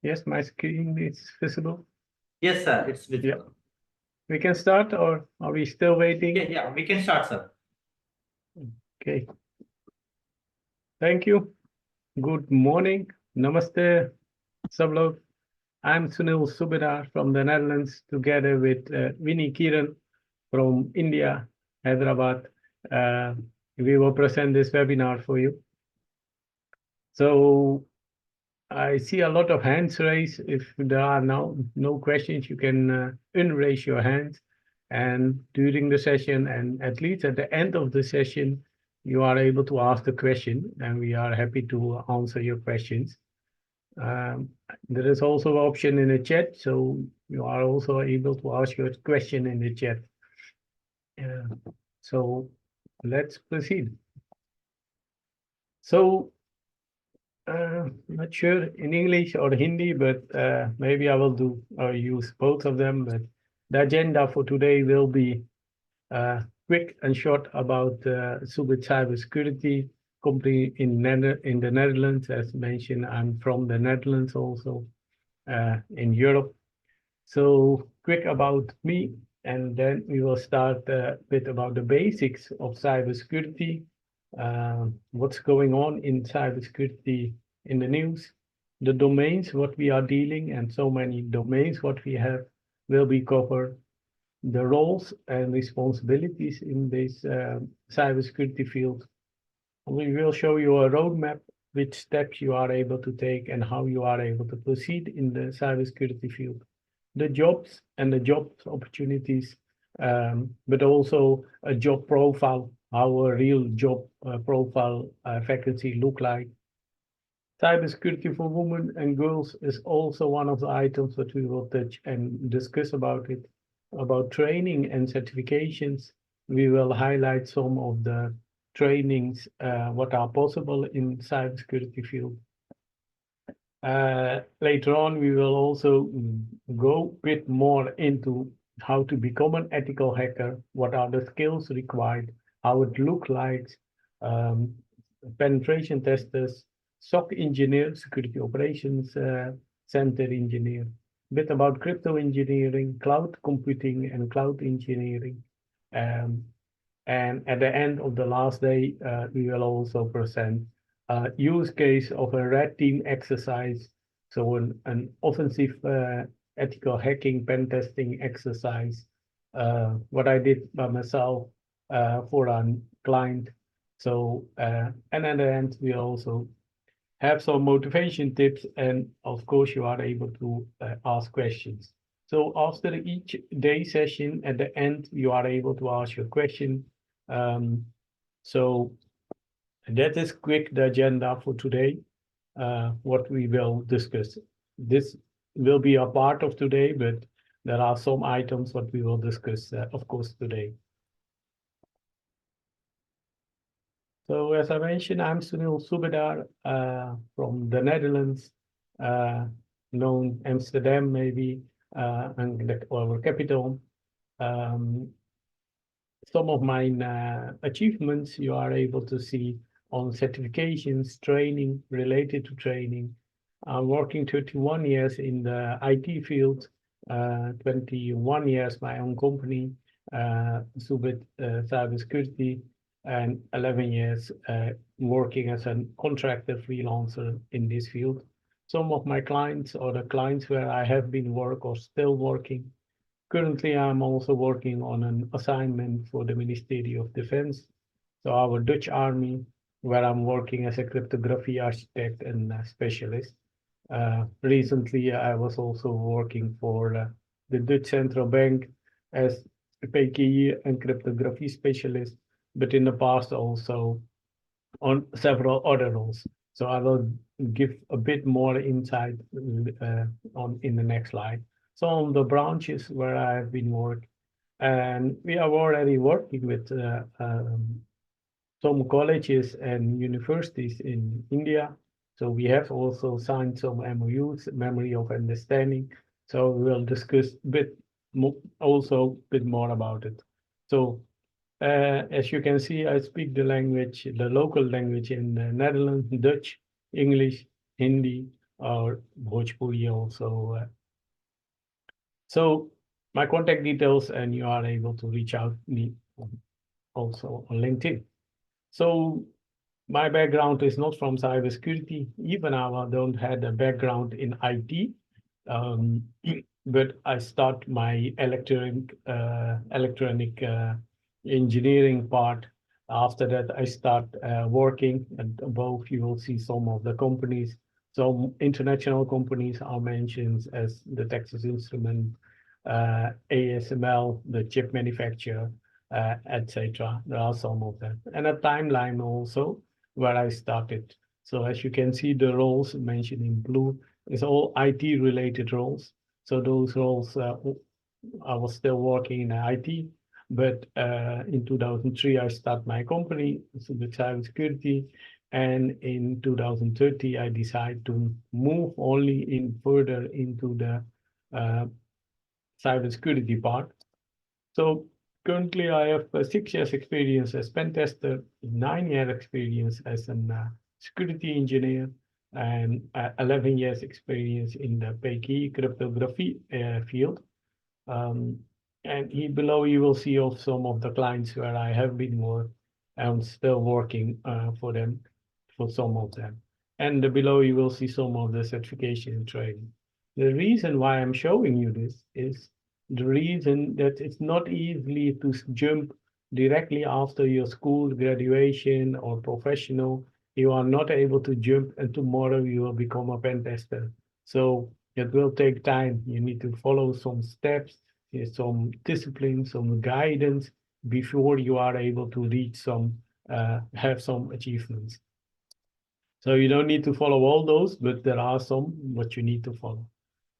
Yes, my screen is visible. Yes, sir, it's Yeah, visible. we can start, or are we still waiting? Yeah, we can start, sir. Okay, thank you. Good morning. Namaste, Sablog. I'm Sunil Subedar from the Netherlands, together with Winnie Kiran from India, Hyderabad. Uh, we will present this webinar for you. So I see a lot of hands raised. If there are now no questions, you can unraise your hand. And during the session, and at least at the end of the session, you are able to ask the question, and we are happy to answer your questions. Um, there is also an option in the chat, so you are also able to ask your question in the chat. So let's proceed. So not sure in English or Hindi, but maybe I will do or use both of them. But the agenda for today will be quick and short about Subit Cybersecurity company in the Netherlands. As mentioned, I'm from the Netherlands also in Europe. So quick about me, and then we will start a bit about the basics of cybersecurity, what's going on in cybersecurity in the news, the domains, what we are dealing, and so many domains what we have will be covered, the roles and responsibilities in this cybersecurity field. We will show you a roadmap, which steps you are able to take and how you are able to proceed in the cybersecurity field, the jobs and the job opportunities, but also a job profile, how a real job profile vacancy look like. Cybersecurity for women and girls is also one of the items that we will touch and discuss about it. About training and certifications, we will highlight some of the trainings, what are possible in cybersecurity field. Later on, we will also go a bit more into how to become an ethical hacker, what are the skills required, how it looks like, um, penetration testers, SOC engineer, security operations center engineer, a bit about crypto engineering, cloud computing, and cloud engineering. Um, and at the end of the last day, we will also present a use case of a red team exercise. So an offensive ethical hacking pen testing exercise, what I did by myself for a client. So, and at the end, we also have some motivation tips, and of course, you are able to ask questions. So after each day session, at the end, you are able to ask your question. So that is quick the agenda for today, what we will discuss. This will be a part of today, but there are some items what we will discuss, of course, today. So as I mentioned, I'm Sunil Subedar from the Netherlands, known Amsterdam maybe, and our capital. Um, some of my achievements you are able to see on certifications, training, related to training. I'm working 31 years in the IT field, 21 years my own company, Subit Cybersecurity, and 11 years working as a contractor freelancer in this field. Some of my clients or the clients where I have been work or still working. Currently, I'm also working on an assignment for the Ministry of Defense, so our Dutch army, where I'm working as a cryptography architect and specialist. Recently, I was also working for the Dutch Central Bank as a PKI and cryptography specialist, but in the past also on several other roles. So I will give a bit more insight on in the next slide. So on the branches where I have been working, and we are already working with some colleges and universities in India. So we have also signed some MOUs, Memory of Understanding. So we will discuss a bit also a bit more about it. So as you can see, I speak the language, the local language in the Netherlands, Dutch, English, Hindi, or Bhojpuri also. So my contact details, and you are able to reach out me also on LinkedIn. So my background is not from cybersecurity. Even I don't have a background in IT, but I start my electronic engineering part. After that, I start working, and above you will see some of the companies. Some international companies are mentioned as the Texas Instrument, ASML, the chip manufacturer, etc. There are some of them, and a timeline also where I started. So as you can see, the roles mentioned in blue is all IT related roles. So those roles, I was still working in IT, but in 2003, I started my company with cybersecurity. And in 2030, I decided to move only in further into the uh, cybersecurity part. So currently, I have 6 years experience as pen tester, 9 year experience as a security engineer, and 11 years experience in the PKI cryptography field. Um, and here below you will see of some of the clients where I have been more and still working for them, for some of them. And below you will see some of the certification and training. The reason why I'm showing you this is the reason that it's not easily to jump directly after your school graduation or professional. You are not able to jump and tomorrow you will become a pen tester. So it will take time. You need to follow some steps, some discipline, some guidance before you are able to reach have some achievements. So you don't need to follow all those, but there are some what you need to follow.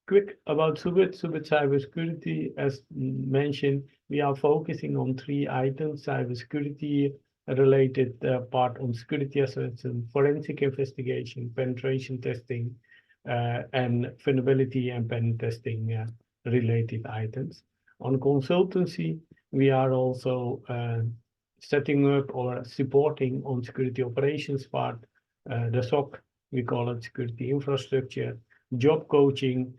Quick about Subit cybersecurity, as mentioned, we are focusing on 3 items: cybersecurity related part on security assessment, forensic investigation, penetration testing, and vulnerability and pen testing related items. On consultancy, we are also setting up or supporting on security operations part, the SOC, we call it security infrastructure, job coaching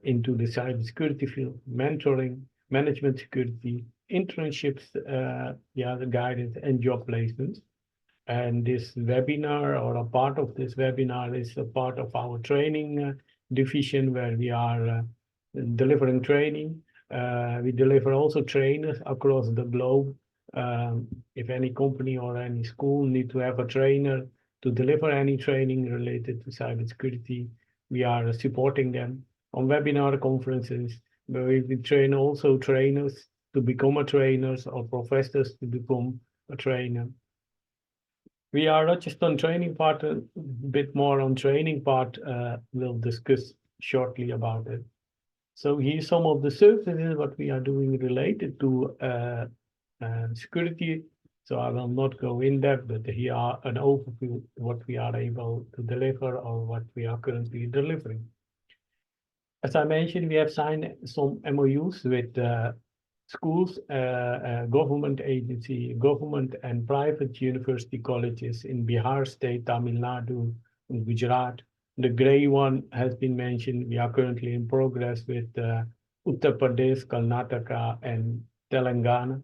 into the cybersecurity field, mentoring, management security, internships, the guidance and job placements. And this webinar or a part of this webinar is a part of our training division where we are delivering training. We deliver also trainers across the globe. If any company or any school need to have a trainer to deliver any training related to cybersecurity, we are supporting them on webinar conferences, where we train also trainers to become a trainers or professors to become a trainer. We are not just on training part, a bit more on training part. We'll discuss shortly about it. So here's some of the services what we are doing related to security. So I will not go in depth, but here are an overview what we are able to deliver or what we are currently delivering. As I mentioned, we have signed some MOUs with schools, government agency, government and private university colleges in Bihar state, Tamil Nadu, and Gujarat. The gray one has been mentioned. We are currently in progress with Uttar Pradesh, Karnataka, and Telangana.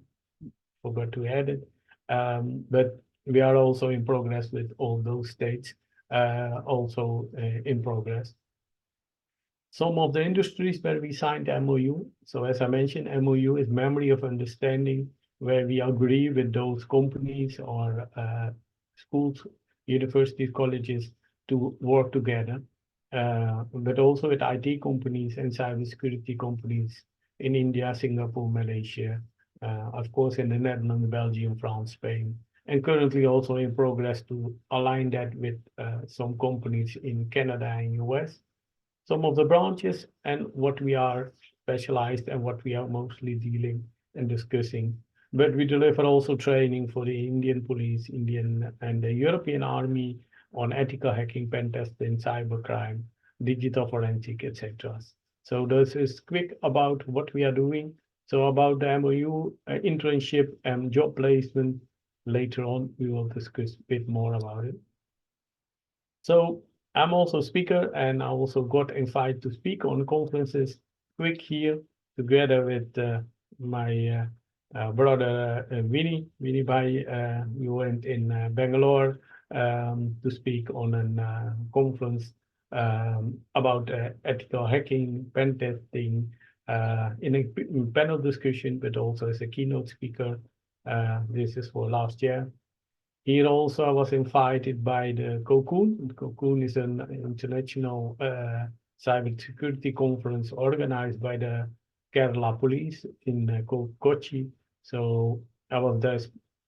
Forgot to add it. But we are also in progress with all those states, also in progress. Some of the industries where we signed MOU. So as I mentioned, MOU is memory of understanding, where we agree with those companies or schools, universities, colleges to work together, but also with IT companies and cybersecurity companies in India, Singapore, Malaysia, of course in the Netherlands, Belgium, France, Spain, and currently also in progress to align that with some companies in Canada and US. Some of the branches and what we are specialized and what we are mostly dealing and discussing. But we deliver also training for the Indian police, Indian and the European Army on ethical hacking, pen testing, cybercrime, digital forensic, etc. So this is quick about what we are doing. So about the MOU, internship and job placement, later on we will discuss a bit more about it. So I'm also a speaker, and I also got invited to speak on conferences quick here together with my brother Winnie Bhai. We went in Bangalore to speak on a conference about ethical hacking, pen testing, in a panel discussion, but also as a keynote speaker. This is for last year. Here also I was invited by the Cocoon. Cocoon is an international cybersecurity conference organized by the Kerala police in Kochi. So I was there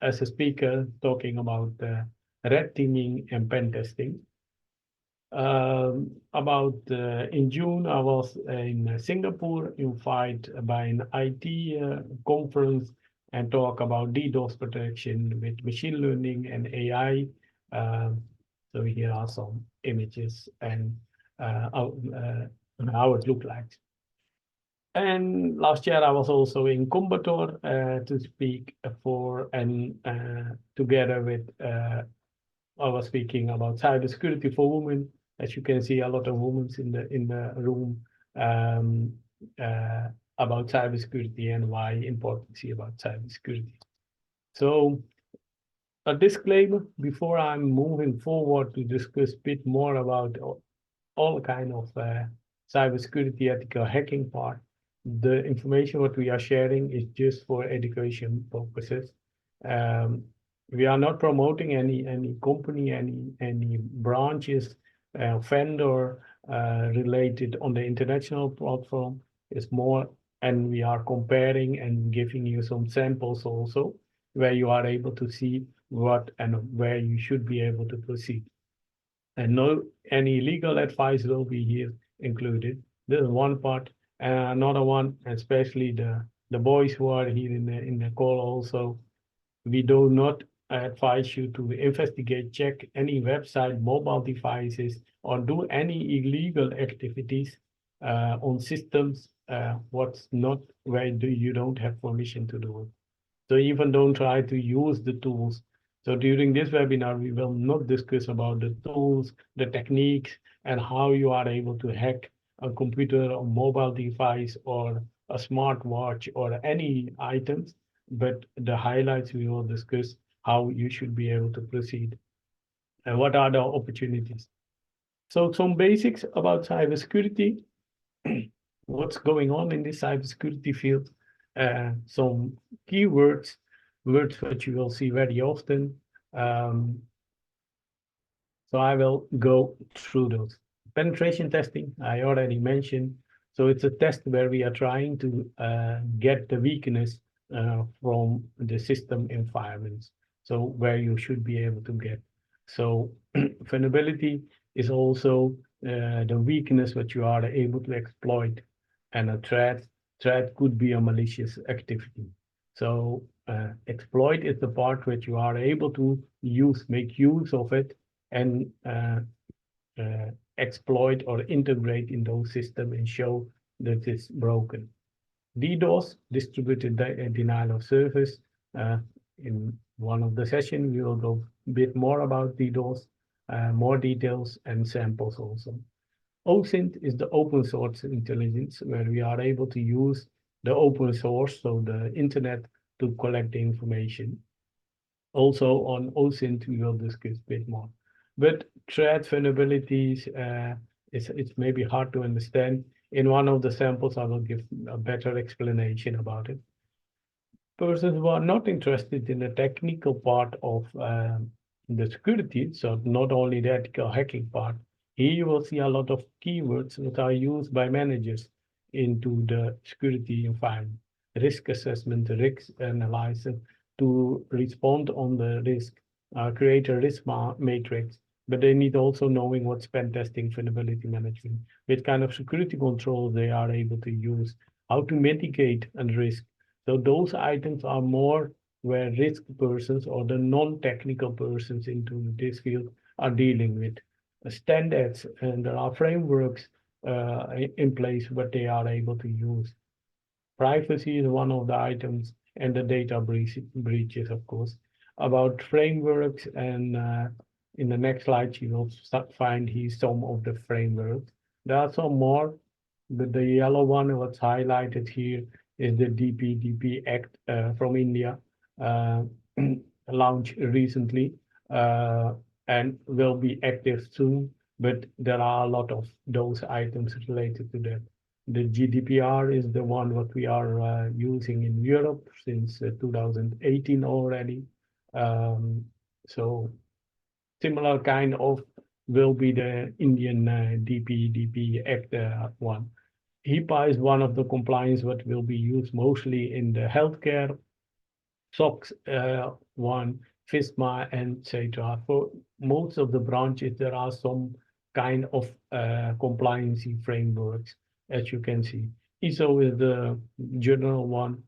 as a speaker talking about red teaming and pen testing. About in June, I was in Singapore, invited by an IT conference and talk about DDoS protection with machine learning and AI. So here are some images and how it looked like. And last year I was also in Coimbatore to speak for and together with I was speaking about cybersecurity for women. As you can see, a lot of women in the room um, uh, about cybersecurity and why importance about cybersecurity. So a disclaimer before I'm moving forward to discuss a bit more about all kind of cybersecurity ethical hacking part. The information what we are sharing is just for education purposes. Um, we are not promoting any company, any branches, vendor related on the international platform. It's more, and we are comparing and giving you some samples also, where you are able to see what and where you should be able to proceed. And no any legal advice will be here included. This is one part, and another one, especially the boys who are here in the call also. We do not advise you to investigate, check any website, mobile devices, or do any illegal activities on systems. What's not where you don't have permission to do it. So even don't try to use the tools. So during this webinar, we will not discuss about the tools, the techniques, and how you are able to hack a computer or mobile device or a smartwatch or any items, but the highlights we will discuss how you should be able to proceed and what are the opportunities. So some basics about cybersecurity, what's going on in the cybersecurity field, some keywords, words that you will see very often. So I will go through those. Penetration testing, I already mentioned. So it's a test where we are trying to get the weakness from the system environments. So where you should be able to get. So vulnerability is also the weakness that you are able to exploit, and a threat could be a malicious activity. So exploit is the part which you are able to make use of it and exploit or integrate in those systems and show that it's broken. DDoS, distributed denial of service. In one of the sessions, we will go a bit more about DDoS, more details and samples also. OSINT is the open source intelligence, where we are able to use the open source, so the internet, to collect the information. Also on OSINT, we will discuss a bit more. But threat vulnerabilities, it's maybe hard to understand. In one of the samples, I will give a better explanation about it. Persons who are not interested in the technical part of the security, so not only the ethical hacking part, here you will see a lot of keywords that are used by managers into the security environment. Risk assessment, risk analysis, to respond on the risk, create a risk matrix, but they need also knowing what's pen testing, vulnerability management, what kind of security controls they are able to use, how to mitigate a risk. So those items are more where risk persons or the non-technical persons into this field are dealing with. Standards, and there are frameworks in place what they are able to use. Privacy is one of the items, and the data breaches, of course, about frameworks and in the next slide, you will find here some of the frameworks. There are some more, but the yellow one, what's highlighted here, is the DPDP Act from India, launched recently, and will be active soon. But there are a lot of those items related to that. The GDPR is the one what we are using in Europe since 2018 already. So similar kind of will be the Indian DPDP Act one. HIPAA is one of the compliance what will be used mostly in the healthcare, SOX one, FISMA, and etc. For most of the branches, there are some kind of compliancy frameworks, as you can see. ISO is the general one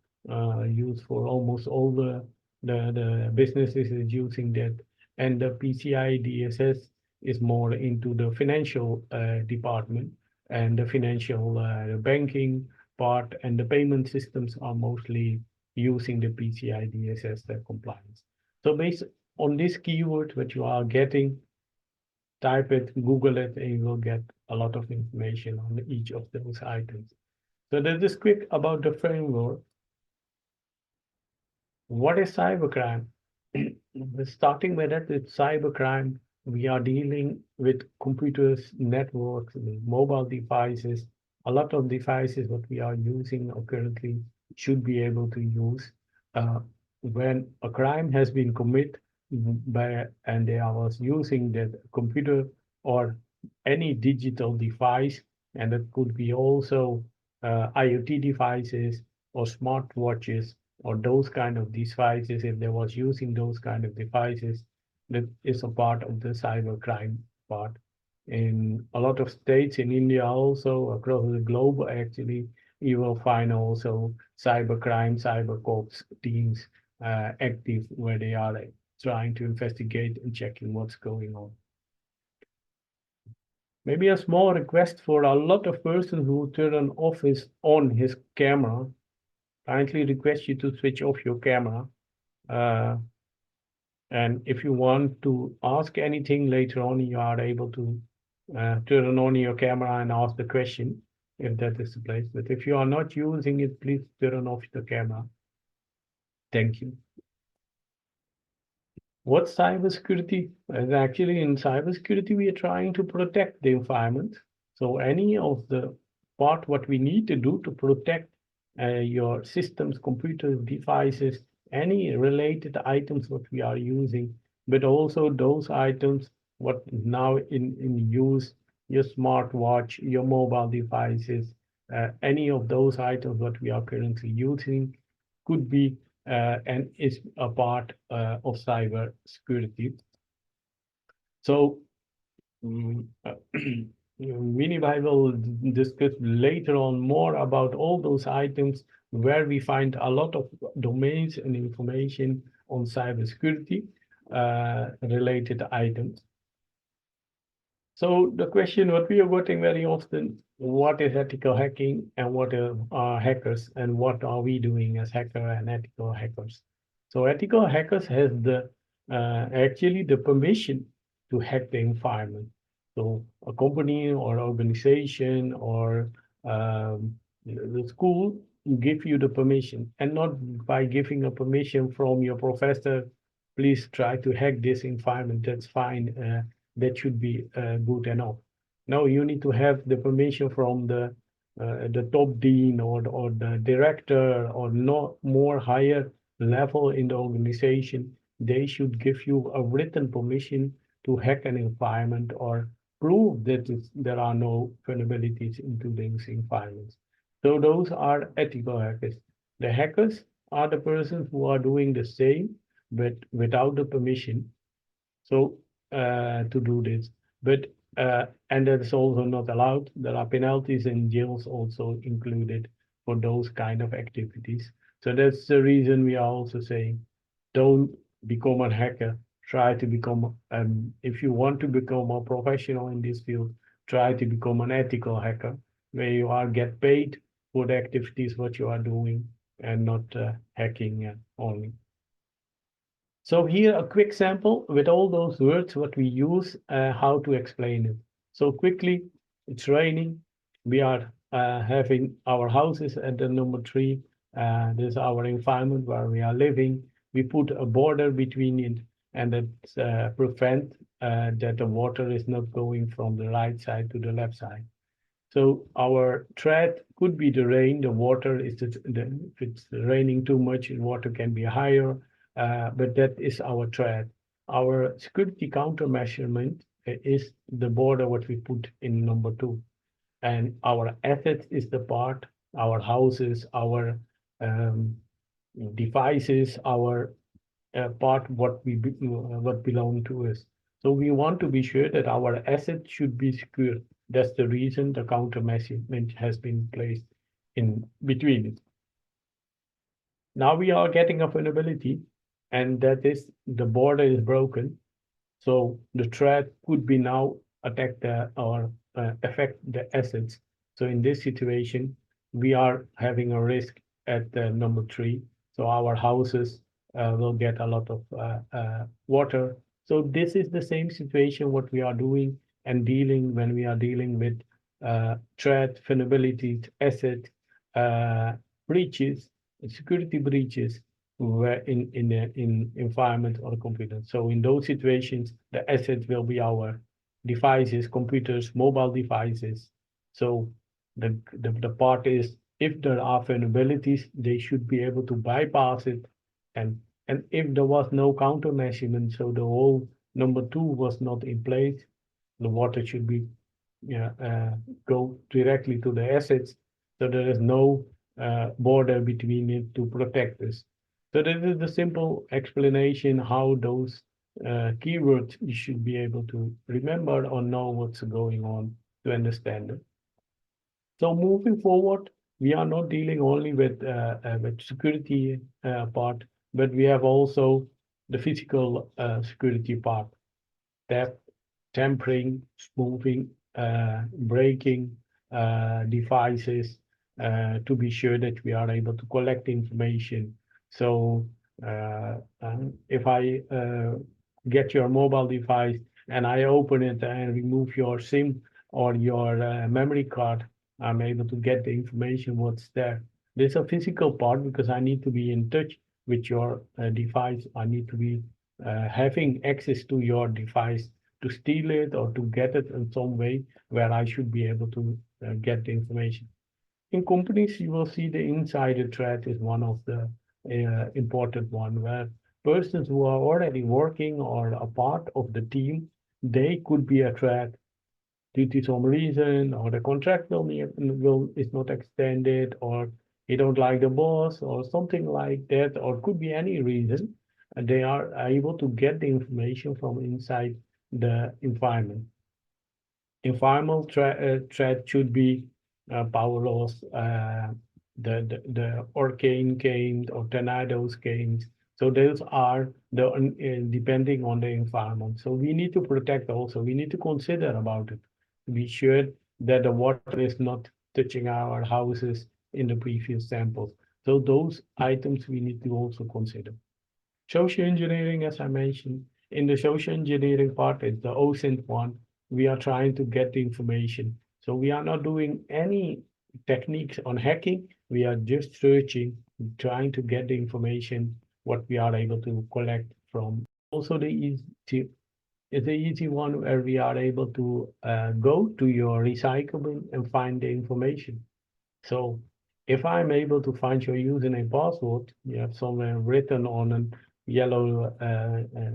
used for almost all the businesses is using that, and the PCI DSS is more into the financial department, and the financial the banking part and the payment systems are mostly using the PCI DSS compliance. So based on this keyword which you are getting, type it, Google it, and you will get a lot of information on each of those items. So that is quick about the framework. What is cybercrime? Starting with that, it's cybercrime. We are dealing with computers, networks, mobile devices. A lot of devices that we are using or currently should be able to use. When a crime has been committed by, and they was using that computer or any digital device, and it could be also IoT devices or smartwatches or those kind of devices, if they was using those kind of devices, that is a part of the cybercrime part. In a lot of states in India, also across the globe, actually, you will find also cybercrime, cyber cops teams active where they are trying to investigate and checking what's going on. Maybe a small request for a lot of persons who turn off his camera. Kindly request you to switch off your camera. And if you want to ask anything later on, you are able to turn on your camera and ask the question, if that is the place. But if you are not using it, please turn off the camera. Thank you. What's cybersecurity? Actually, in cybersecurity, we are trying to protect the environment. So any of the part what we need to do to protect your systems, computers, devices, any related items what we are using, but also those items what now in use, your smartwatch, your mobile devices, any of those items what we are currently using could be and is a part of cyber security. So Vinny will discuss later on more about all those items where we find a lot of domains and information on cybersecurity related items. So the question what we are getting very often, what is ethical hacking and what are hackers and what are we doing as hacker and ethical hackers? So ethical hackers has the actually the permission to hack the environment. So a company or organization or the school give you the permission, and not by giving a permission from your professor, please try to hack this environment, that's fine, that should be good enough. No, you need to have the permission from the top dean or the director or not more higher level in the organization. They should give you a written permission to hack an environment or prove that there are no vulnerabilities into these environments. So those are ethical hackers. The hackers are the persons who are doing the same, but without the permission. So to do this, but and that is also not allowed. There are penalties and jails also included for those kind of activities. So that's the reason we are also saying, don't become a hacker. Try to become, if you want to become a professional in this field, try to become an ethical hacker, where you are get paid for the activities what you are doing and not hacking only. So here a quick sample with all those words what we use, how to explain it. So quickly, it's raining. We are having our houses at the number 3. This is our environment where we are living. We put a border between it, and it prevent that the water is not going from the right side to the left side. So our threat could be the rain. The water is if it's raining too much, the water can be higher, but that is our threat. Our security countermeasurement is the border what we put in number 2, and our assets is the part, our houses, our um, devices, our part what belong to us. So we want to be sure that our assets should be secure. That's the reason the countermeasurement has been placed in between it. Now we are getting a vulnerability, and that is the border is broken. So the threat could be now attack or affect the assets. So in this situation, we are having a risk at number 3. So our houses will get a lot of water. So this is the same situation what we are doing and dealing when we are dealing with threat, vulnerabilities, asset breaches, security breaches where in environment or computer. So in those situations, the asset will be our devices, computers, mobile devices. So the part is if there are vulnerabilities, they should be able to bypass it. And if there was no countermeasurement, so the whole number 2 was not in place, the water should be go directly to the assets. So there is no border between it to protect us. So this is the simple explanation how those keywords you should be able to remember or know what's going on to understand it. So moving forward, we are not dealing only with security part, but we have also the physical security part, theft, tampering, spoofing, breaking devices to be sure that we are able to collect information. So if I get your mobile device and I open it and remove your SIM or your memory card, I'm able to get the information what's there. There's a physical part because I need to be in touch with your device. I need to be having access to your device to steal it or to get it in some way where I should be able to get the information. In companies, you will see the insider threat is one of the important one where persons who are already working or a part of the team, they could be a threat due to some reason, or the contract is not extended, or he don't like the boss, or something like that, or could be any reason. And they are able to get the information from inside the environment. Environmental threat should be power loss, the hurricane came or tornadoes came. So those are the depending on the environment. So we need to protect also. We need to consider about it to be sure that the water is not touching our houses in the previous samples. So those items we need to also consider. Social engineering, as I mentioned, in the social engineering part, it's the OSINT one. We are trying to get the information. So we are not doing any techniques on hacking. We are just searching, trying to get the information, what we are able to collect from. Also, it's the easy one where we are able to go to your recycle bin and find the information. So if I'm able to find your username password, you have somewhere written on a yellow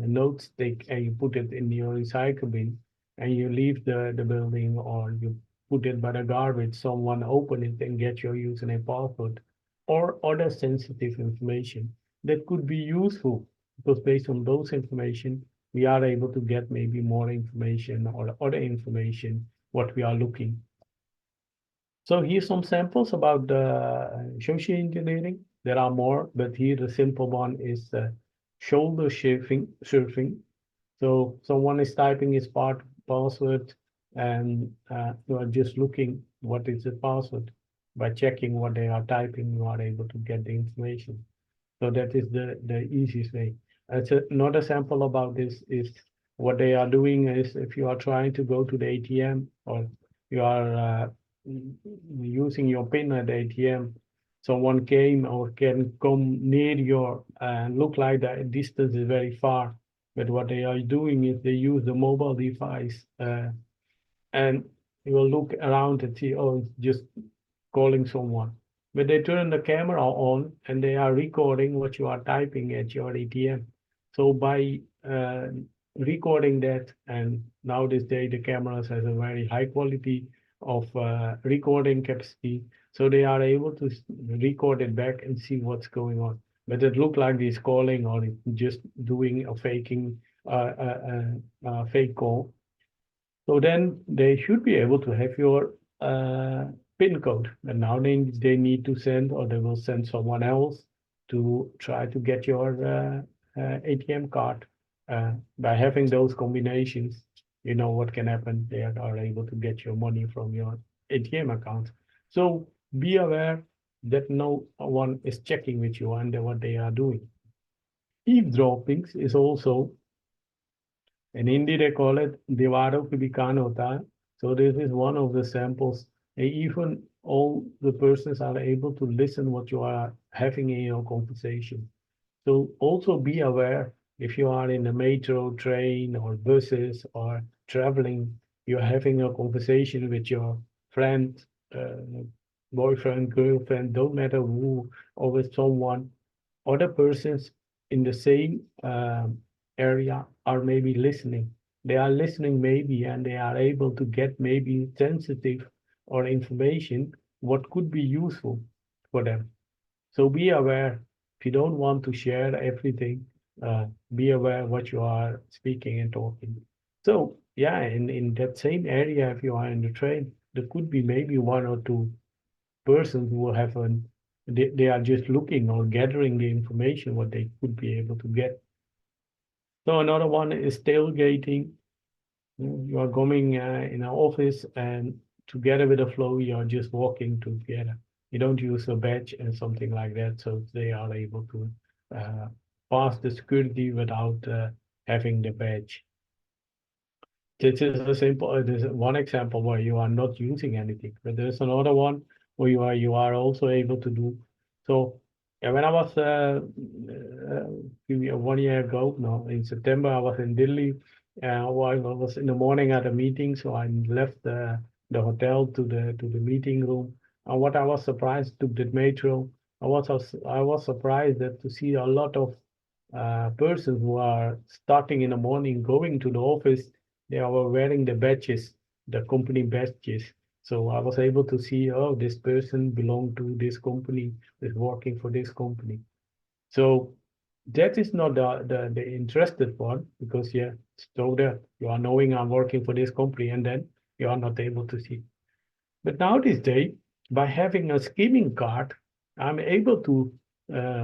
note stick and you put it in your recycle bin and you leave the building or you put it by the garbage, someone open it and get your username password or other sensitive information that could be useful because based on those information, we are able to get maybe more information or other information what we are looking. So here's some samples about the social engineering. There are more, but here the simple one is shoulder surfing. So someone is typing his password and you are just looking what is the password. By checking what they are typing, you are able to get the information. So that is the easiest way. Another sample about this is what they are doing is if you are trying to go to the ATM or you are using your PIN at the ATM, someone came or can come near your and look like the distance is very far. But what they are doing is they use the mobile device and you will look around and see, oh, it's just calling someone. But they turn the camera on and they are recording what you are typing at your ATM. So by recording that, and now this day the cameras has a very high quality of recording capacity, so they are able to record it back and see what's going on. But it looked like he's calling or just doing a faking fake call. So then they should be able to have your PIN code. And now they need to send or they will send someone else to try to get your ATM card. By having those combinations, you know what can happen. They are able to get your money from your ATM account. So be aware that no one is checking with you and what they are doing. Eavesdropping is also, in Hindi they call it Diwaro ki bhi kaan hota hai. So this is one of the samples. And even all the persons are able to listen what you are having in your conversation. So also be aware if you are in a metro, train, or buses or traveling, you're having a conversation with your friend, boyfriend, girlfriend, don't matter who, or with someone, other persons in the same area are maybe listening. They are listening maybe and they are able to get maybe sensitive or information what could be useful for them. So be aware if you don't want to share everything, be aware what you are speaking and talking. So yeah, in that same area, if you are in the train, there could be maybe one or two persons who have they are just looking or gathering the information what they could be able to get. So another one is tailgating. You are going in an office and together with the flow, you are just walking together. You don't use a badge and something like that, so they are able to pass the security without having the badge. This is a simple. This is one example where you are not using anything, but there's another one where you are also able to do. So yeah, when I was 1 year ago, no, in September, I was in Delhi. Well, I was in the morning at a meeting, so I left the hotel to the meeting room. And what I was surprised to the metro, I was surprised that to see a lot of persons who are starting in the morning going to the office. They were wearing the badges, the company badges. So I was able to see, oh, this person belonged to this company, is working for this company. So that is not the interested one because yeah, so that you are knowing I'm working for this company and then you are not able to see. But now this day, by having a skimming card, I'm able to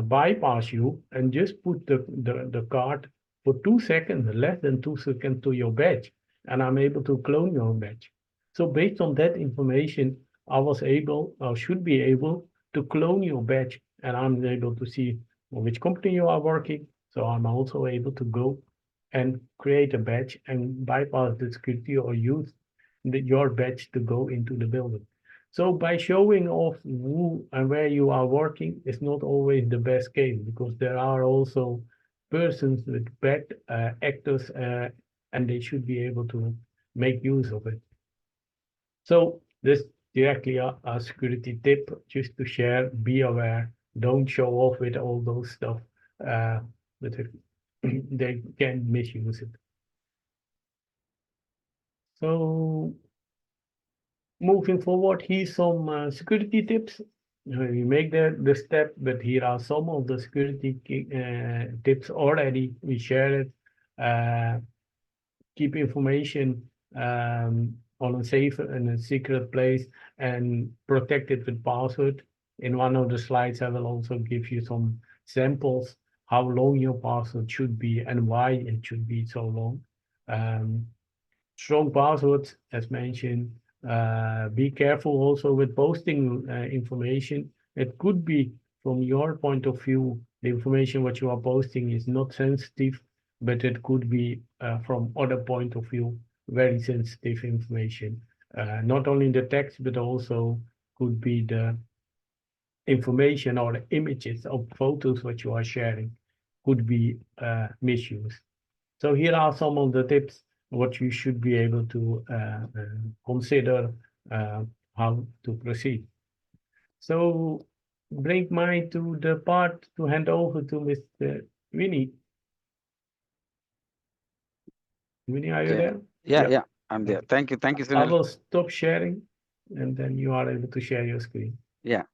bypass you and just put the card for 2 seconds, less than 2 seconds to your badge, and I'm able to clone your badge. So based on that information, I was able, or should be able, to clone your badge, and I'm able to see which company you are working. So I'm also able to go and create a badge and bypass the security or use your badge to go into the building. So by showing off who and where you are working is not always the best case because there are also persons with bad actors and they should be able to make use of it. So this directly a security tip just to share, be aware, don't show off with all those stuff, but they can misuse it. So moving forward, here's some security tips. We make the step, but here are some of the security tips already. We share it. Keep information on a safe and a secret place and protect it with password. In one of the slides, I will also give you some samples how long your password should be and why it should be so long. Strong passwords, as mentioned. Be careful also with posting information. It could be, from your point of view, the information what you are posting is not sensitive, but it could be from other point of view, very sensitive information. Not only the text, but also could be the information or the images of photos what you are sharing could be misused. So here are some of the tips what you should be able to consider how to proceed. So bring me to the part to hand over to Mr. Winnie. Winnie, are you Okay. there? Yeah, I'm there. Thank you, I Sunil. will stop sharing and then you are able to share your screen. Yeah.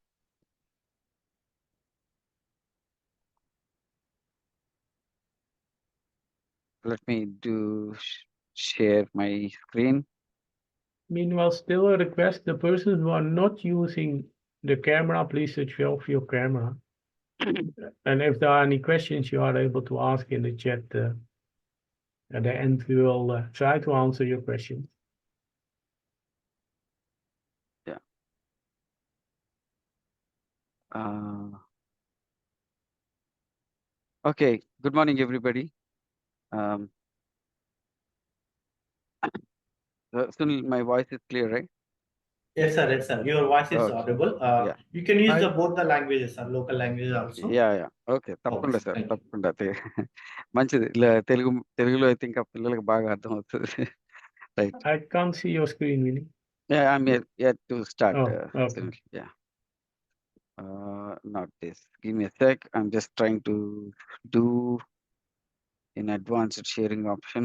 Let me share my screen. Meanwhile, still a request, the persons who are not using the camera, please switch off your camera. And if there are any questions, you are able to ask in the chat. At the end, we will try to answer your questions. Yeah. Okay. Good morning, everybody. Sunil, my voice is clear, right? Yes, sir. Yes, sir. Your voice is Okay. audible. Yeah. You can use I- both the languages, sir. Local languages also. Yeah. Okay. తప్పకుండా sir, thank you. తప్పకుండా. మంచిది. తెలుగులో అయితే ఇంకా పిల్లలకు బాగా అర్థం అవుతుంది. Right. I can't see your screen, Winnie. Yeah, I'm yet to start. Oh, okay. Sunil. Yeah. Not this. Give me a sec. I'm just trying to do in advanced sharing option.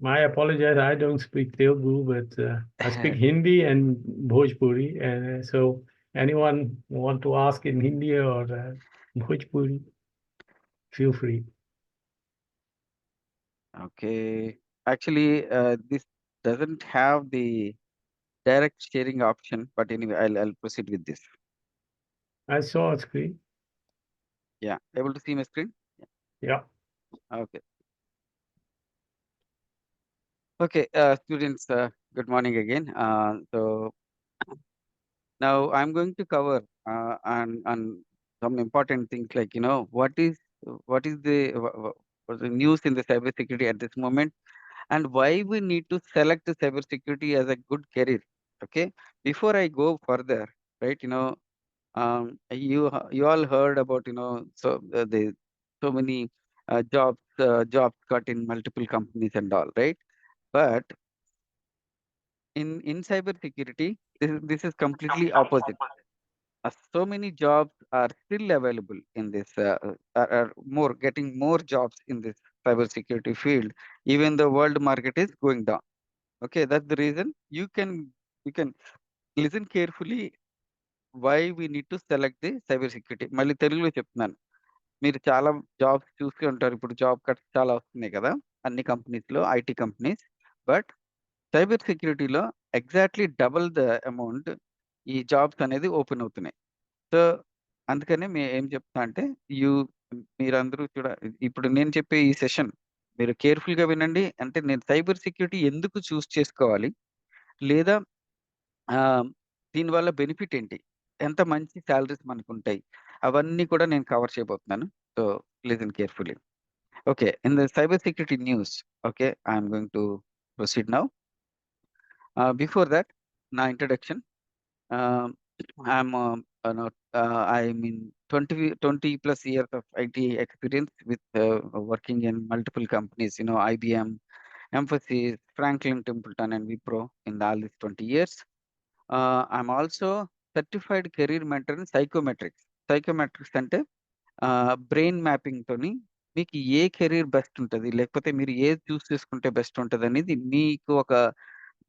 My apologies, I don't speak Telugu, but I speak Hindi and Bhojpuri. So anyone want to ask in Hindi or Bhojpuri, feel free. Okay. Actually, this doesn't have the direct sharing option, but anyway, I'll proceed with this. I saw a screen. Yeah. Able to see my screen? Yeah. Okay. Okay, students, good morning again. So now I'm going to cover on some important things like, what is the news in the cybersecurity at this moment, and why we need to select cybersecurity as a good career. Okay, before I go further, right? You all heard about so many jobs cut in multiple companies and all, right? But in cybersecurity, this is completely opposite. So many jobs are still available in this, are more getting more jobs in this cybersecurity field, even the world market is going down. Okay, that's the reason you can listen carefully why we need to select the cybersecurity. మళ్ళీ తెలుగులో చెప్తున్నాను. మీరు చాలా jobs చూసి ఉంటారు, ఇప్పుడు job cuts చాలా వస్తున్నాయి కదా అన్ని కంపెనీస్లో, ఐటీ కంపెనీస్. బట్ సైబర్ సెక్యూరిటీలో ఎగ్జాక్ట్లీ డబుల్ ద అమౌంట్ ఈ జాబ్స్ అనేది ఓపెన్ అవుతున్నాయి. సో అందుకనే ఏం చెప్తా అంటే మీరందరూ ఇప్పుడు నేను చెప్పే ఈ సెషన్ మీరు కేర్ఫుల్ గా వినండి. అంటే నేను సైబర్ సెక్యూరిటీ ఎందుకు చూస్ చేసుకోవాలి, లేదా దీనివల్ల బెనిఫిట్ ఏంటి, ఎంత మంచి సాలరీస్ మనకు ఉంటాయి, అవన్నీ కూడా నేను కవర్ చేయబోతున్నాను. So listen carefully. Okay, in the cyber security news. Okay, I'm going to proceed now. Before that, na introduction. I'm in 20 plus years of IT experience with working in multiple companies. IBM, Mphasis, Franklin Templeton, and Wipro in all these 20 years. I'm also certified career mentor in psychometrics. Psychometrics అంటే brain mapping తోని మీకు ఏ career best ఉంటుంది, లేకపోతే మీరు ఏది చూస్ చేసుకుంటే best ఉంటుంది అనేది మీకు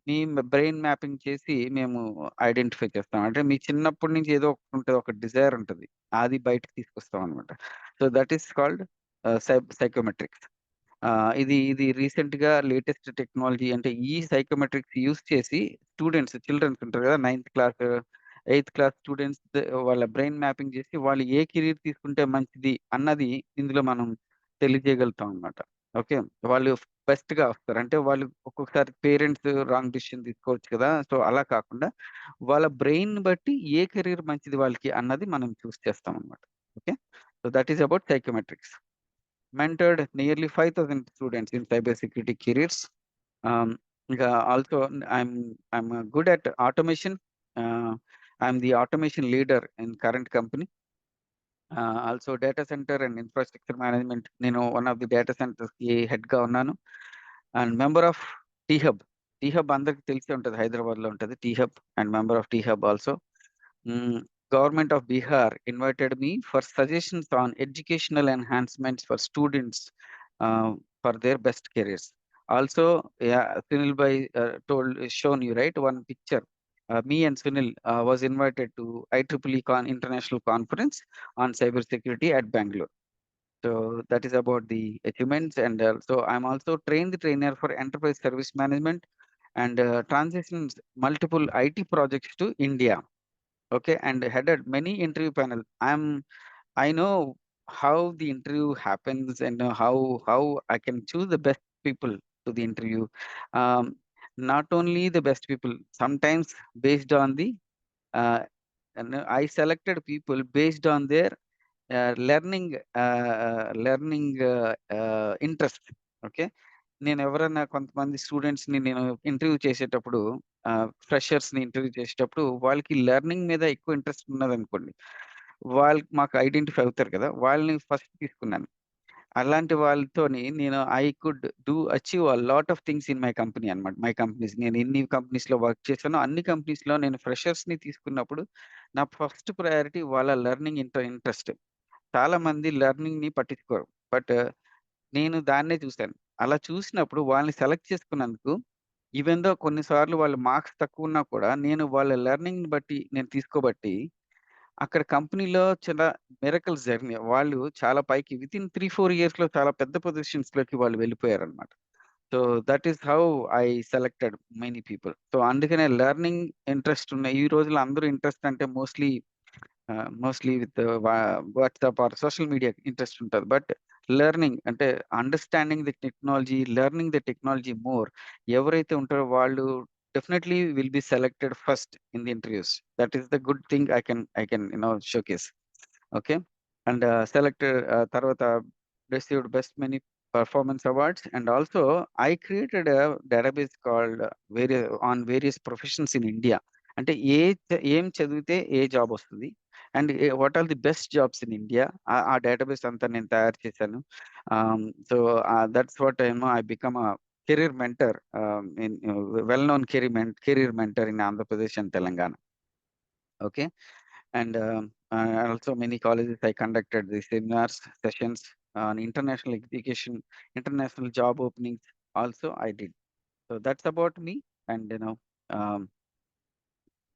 మీ బ్రెయిన్ మ్యాపింగ్ చేసి మేము ఐడెంటిఫై చేస్తాం. అంటే మీ చిన్నప్పటి నుంచి ఏదో ఒకటి ఉంటుంది, ఒక డిజైర్ ఉంటుంది, అది బయటకు తీసుకొస్తాం అనమాట. So that is called psychometrics. ఇది రీసెంట్ గా లేటెస్ట్ టెక్నాలజీ. అంటే ఈ సైకోమెట్రిక్స్ యూస్ చేసి చిల్డ్రన్స్ ఉంటారు కదా, 9th class 8th class students వాళ్ళ బ్రెయిన్ మ్యాపింగ్ చేసి వాళ్ళు ఏ కెరీర్ తీసుకుంటే మంచిది అన్నది ఇందులో మనం తెలియజేయగలుగుతాం అనమాట. ఓకే. వాళ్ళు బెస్ట్‌గా వస్తారు. అంటే వాళ్ళు ఒక్కొక్కసారి పేరెంట్స్ రాంగ్ డిసిషన్ తీసుకోవచ్చు కదా! సో, అలా కాకుండా వాళ్ళ బ్రెయిన్‌ని బట్టి ఏ కెరీర్ మంచిది వాళ్ళకి అన్నది మనం చూస్ చేస్తామనమాట. Okay. So, that is about psychometrics. Mentored nearly 5,000 students in cybersecurity careers. ఇంకా also I'm good at automation. I'm the automation leader in current company. Also data centre and infrastructure management నేను one of the data సెంటర్స్‌కి హెడ్‌గా ఉన్నాను. And member of tea-hub. Tea-hub అందరికి తెలిసే ఉంటది. హైదరాబాద్‌లో ఉంటది tea-hub and member of tea-hub also. Government of Bihar invited me for suggestions on educational enhancements for students for their best careers. Also, yeah, Sunil bhai shown you right one picture. Me and Sunil was invited to IEEE International Conference on Cybersecurity at Bangalore. So that is about the achievements, and so I'm also trained trainer for enterprise service management and transitions multiple IT projects to India. Okay, and headed many interview panels. I know how the interview happens and how I can choose the best people to the interview. Um, Not only the best people, sometimes based on the and I selected people based on their learning interest. Okay, నేను ఎవరన్నా కొంతమంది స్టూడెంట్స్‌ని నేను interview చేసేటప్పుడు ఫ్రెషర్స్‌ని interview చేసేటప్పుడు వాళ్ళకి learning మీద ఎక్కువ ఇంట్రెస్ట్ ఉన్నదనుకోండి. వాళ్ళు మాకు ఐడెంటిఫై అవుతారు కదా! వాళ్ళని ఫస్ట్ తీసుకున్నాను. అలాంటి వాళ్ళతోని నేను I could achieve a lot of things in my company అన్నమాట. మై కంపెనీస్ నేను ఎన్ని కంపెనీస్‌లో వర్క్ చేశానో అన్ని కంపెనీస్‌లో నేను ఫ్రెషర్స్‌ని తీసుకున్నప్పుడు నా ఫస్ట్ ప్రయారిటీ వాళ్ళ లెర్నింగ్ ఇంట్రెస్ట్. చాలా మంది లెర్నింగ్‌ని పట్టించుకోరు. బట్ నేను దాన్నే చూసాను. అలా చూసినప్పుడు వాళ్ళని సెలెక్ట్ చేసుకున్నందుకు ఈవెన్ దో కొన్నిసార్లు వాళ్ళ మార్క్స్ తక్కువున్నా కూడా నేను వాళ్ళ లెర్నింగ్‌ని బట్టి నేను తీసుకోబట్టి అక్కడ కంపెనీలో చాలా మిరకిల్స్ జరిగినాయి. వాళ్ళు చాలా పైకి వితిన్ 3, 4 ఇయర్స్‌లో చాలా పెద్ద పొజిషన్స్‌లోకి వాళ్ళు వెళ్ళిపోయారన్నమాట. So, that is how I selected many people. So, అందుకనే లెర్నింగ్ ఇంట్రెస్ట్ ఉన్న ఈ రోజుల్లో అందరూ ఇంట్రెస్ట్ అంటే mostly with WhatsApp or social media interest ఉంటది. బట్ లెర్నింగ్ అంటే understanding learning the technology more ఎవరైతే ఉంటారో వాళ్ళు definitely will be selected first in the interviews. That is the good thing I can showcase. Okay. And selected తర్వాత received best many performance awards, and also I created a database called various professions in India. అంటే ఏం చదివితే ఏ job వస్తుంది and what are the best jobs in India ఆ database అంతా నేను తయారు చేశాను. So that's what I become a career mentor, well known career mentor in Andhra Pradesh and Telangana. Okay. And also many colleges I conducted the seminars, sessions on international education, international job openings also I did. So that's about me. And um,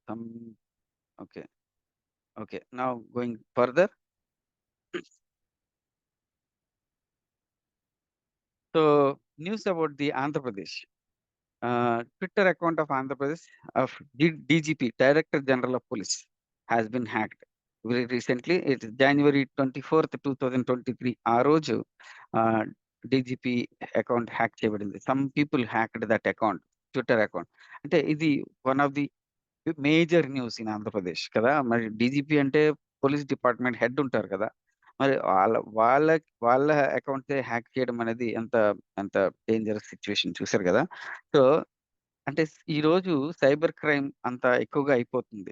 some okay. Now going further. So news about the Andhra Pradesh. Twitter account of Andhra Pradesh of DGP, Director General of Police, has been hacked. Very recently, it is January 24th, 2023. ఆ రోజు DGP account hack చేయబడింది. Some people hacked that account, Twitter account. అంటే ఇది one of the major news in Andhra Pradesh కదా! మరి DGP అంటే police department head ఉంటారు కదా! మరి వాళ్ళ అకౌంట్సే హ్యాక్ చేయడం అనేది ఎంత ఎంత డేంజరస్ సిట్యుయేషన్ చూసారు కదా! సో అంటే ఈరోజు సైబర్ క్రైమ్ అంత ఎక్కువగా అయిపోతుంది.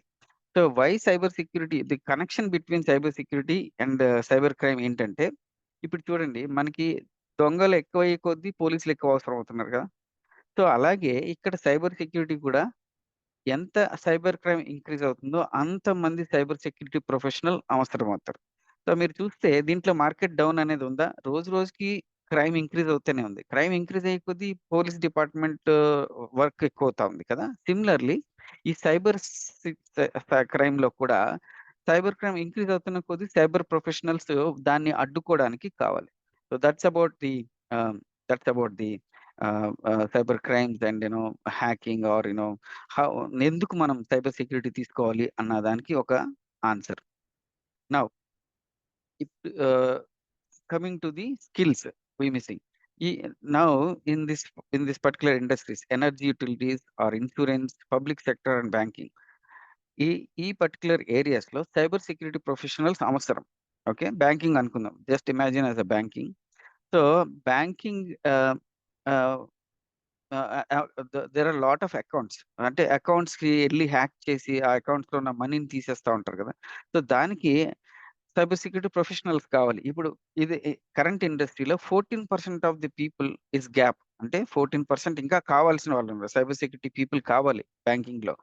So why cyber security, the connection between cyber security and cyber crime ఏంటంటే, ఇప్పుడు చూడండి మనకి దొంగలు ఎక్కువయ్యే కొద్దీ పోలీసులు ఎక్కువ అవసరం అవుతున్నారు కదా! సో అలాగే ఇక్కడ సైబర్ సెక్యూరిటీ కూడా ఎంత సైబర్ క్రైమ్ ఇంక్రీజ్ అవుతుందో అంతమంది సైబర్ సెక్యూరిటీ ప్రొఫెషనల్ అవసరమవుతారు. సో మీరు చూస్తే దీంట్లో మార్కెట్ డౌన్ అనేది ఉందా? రోజు రోజుకి క్రైమ్ ఇంక్రీజ్ అవుతూనే ఉంది. క్రైమ్ ఇంక్రీజ్ అయ్యే కొద్దీ పోలీస్ డిపార్ట్మెంట్ వర్క్ ఎక్కువవుతా ఉంది కదా! సిమిలర్‌లీ ఈ సైబర్ క్రైమ్‌లో కూడా సైబర్ క్రైమ్ ఇంక్రీజ్ అవుతున్న కొద్దీ సైబర్ ప్రొఫెషనల్స్ దాన్ని అడ్డుకోవడానికి కావాలి. So ah, that's about the cyber crimes and hacking or how ఎందుకు మనం సైబర్ సెక్యూరిటీ తీసుకోవాలి అన్న దానికి ఒక answer. Now coming to the skills we missing. Now in this particular industries, energy utilities or insurance, public sector and banking, ఈ particular areas లో సైబర్ సెక్యూరిటీ ప్రొఫెషనల్స్ అవసరం. ఓకే, బ్యాంకింగ్ అనుకుందాం, just imagine as a banking. So banking there are lot of accounts, అంటే accounts కి వెళ్ళి hack చేసి ఆ accounts లో ఉన్న మనీని తీసేస్తా ఉంటారు కదా. సో దానికి సైబర్ సెక్యూరిటీ ప్రొఫెషనల్స్ కావాలి. ఇప్పుడు ఇది కరెంట్ ఇండస్ట్రీలో 14% of the people is gap, అంటే 14% ఇంకా కావాల్సిన వాళ్ళు ఉన్నారు, సైబర్ సెక్యూరిటీ పీపుల్ కావాలి బ్యాంకింగ్ లో.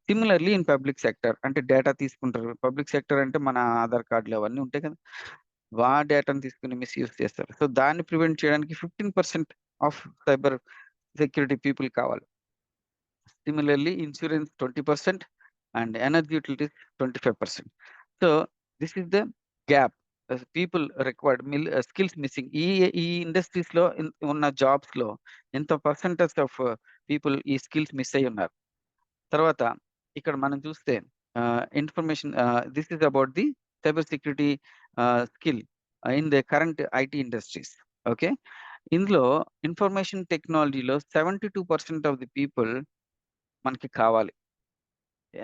సిమిలర్లీ ఇన్ పబ్లిక్ సెక్టర్, అంటే డేటా తీసుకుంటారు. పబ్లిక్ సెక్టర్ అంటే మన ఆధార్ కార్డులు అవన్నీ ఉంటాయి కదా, డేటాను తీసుకుని మిస్యూజ్ చేస్తారు. సో దాన్ని ప్రివెంట్ చేయడానికి 15% ఆఫ్ సైబర్ సెక్యూరిటీ పీపుల్ కావాలి. Similarly insurance 20% and energy utilities 25%. So this is the gap, people required, skills missing. ఈ ఇండస్ట్రీస్ లో ఉన్న జాబ్స్ లో ఎంత పర్సెంటేజ్ ఆఫ్ పీపుల్ ఈ స్కిల్స్ మిస్ అయి ఉన్నారు. తర్వాత ఇక్కడ మనం చూస్తే information, this is about the cyber security skill in the current IT industries. Okay, ఇందులో ఇన్ఫర్మేషన్ టెక్నాలజీలో 72% ఆఫ్ ది పీపుల్ మనకి కావాలి.